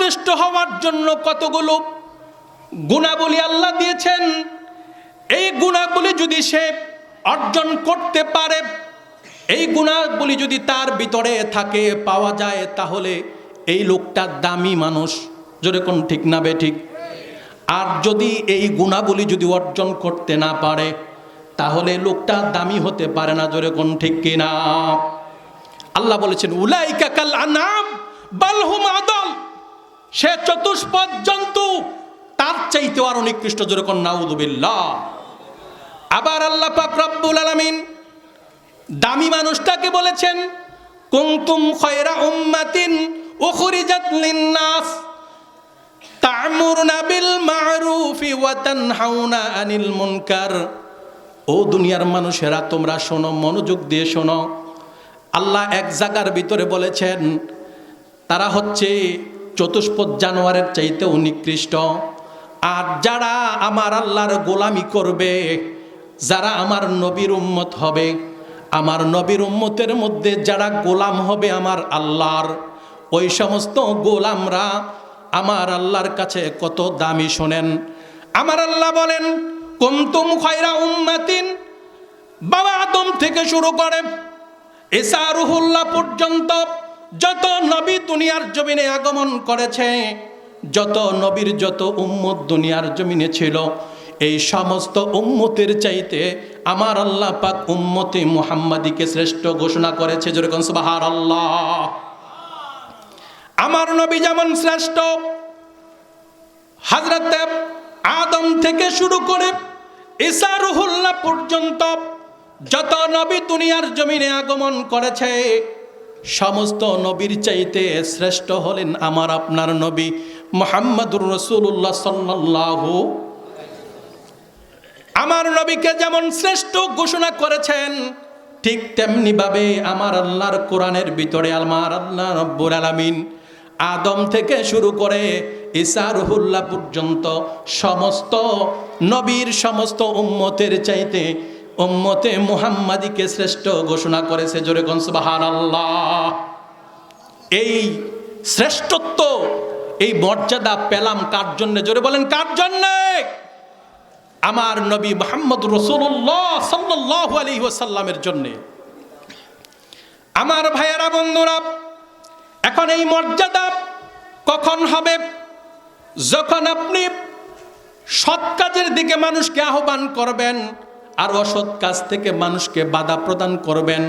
সর্বশ্রেষ্ঠ হওয়ার জন্য কতগুলো গুণাবলী আল্লাহ দিয়েছেন। এই গুণাবলী যদি সে অর্জন করতে পারে, এই গুণাবলী যদি তার ভিতরে থাকে, পাওয়া যায়, তাহলে এই লোকটা দামি মানুষ। যেরকম ঠিক না বে ঠিক? আর যদি এই গুণাবলী যদি অর্জন করতে না পারে, তাহলে লোকটা দামি হতে পারে না। যেরকম ঠিক কিনা? আল্লাহ বলেছেন উলাইকা কাল আনাম বাল হুম আদাল, সে চতুষ্পদ জন্তু, তার চাইতেও আরো নিকৃষ্ট। যেরকম নাউযুবিল্লাহ। আবার আল্লাহ পাক রব্বুল আলামিন দামি মানুষটাকে বলেছেন কুনতুম খায়রা উম্মাতিন উখরিজাত লিন-নাস তা'মুরুনা বিল মা'রুফি ওয়া তানহাউনা আনিল মুনকার। ও দুনিয়ার মানুষেরা, তোমরা শোনো, মনোযোগ দিয়ে শোনো। আল্লাহ এক জায়গার ভিতরে বলেছেন তারা হচ্ছে চতুষ্পদ জানোয়ারের চাইতেও নিকৃষ্ট। আর যারা আমার আল্লাহর গোলামি করবে, যারা আমার নবীর উম্মত হবে, আমার নবীর উম্মতের মধ্যে যারা গোলাম হবে আমার আল্লাহর, ওই সমস্ত গোলামরা আমার আল্লাহর কাছে কত দামি। শোনেন, আমার আল্লাহ বলেন কুনতুম খায়রা উম্মাতিন, বাবা আদম থেকে শুরু করে ঈসা রুহুল্লাহ পর্যন্ত যত নবী দুনিয়ার জমিনে আগমন করেছে, যত নবীর যত উম্মত দুনিয়ার জমিনে ছিল, এই সমস্ত উম্মতের চাইতে আমার আল্লাহ পাক উম্মতে মুহাম্মাদীকে শ্রেষ্ঠ ঘোষণা করেছে। যেরকম সুবহানাল্লাহ। আমার নবী যেমন শ্রেষ্ঠ, হযরত আদম থেকে শুরু করে ঈসা রুহুল্লাহ পর্যন্ত যত নবী দুনিয়ার জমিনে আগমন করেছে, সমস্ত নবীর চাইতে শ্রেষ্ঠ হলেন আমার আপনার নবী মুহাম্মদুর রাসূলুল্লাহ সাল্লাল্লাহু। আমার নবীকে যেমন শ্রেষ্ঠ ঘোষণা করেছেন, ঠিক তেমনি ভাবে আমার আল্লাহর কোরআনের ভিতরে আমার আল্লাহ রব্বুল আলামিন আদম থেকে শুরু করে ঈসা রুহুল্লাহ পর্যন্ত সমস্ত নবীর সমস্ত উম্মতের চাইতে উম্মতে মুহাম্মাদীকে শ্রেষ্ঠ ঘোষণা করেছে। জোরে কোন সুবহানাল্লাহ। এই শ্রেষ্ঠত্ব, এই মর্যাদা পেলাম কার জন্য? জোরে বলেন, কার জন্য? আমার নবী মুহাম্মদ রাসূলুল্লাহ সাল্লাল্লাহু আলাইহি ওয়াসাল্লামের জন্য। আমার ভাইয়েরা, বন্ধুরা, এখন এই মর্যাদা কখন হবে? যখন আপনি সৎ কাজের দিকে মানুষকে আহ্বান করবেন আর অসৎ কাজ থেকে মানুষকে বাধা প্রদান করবেন।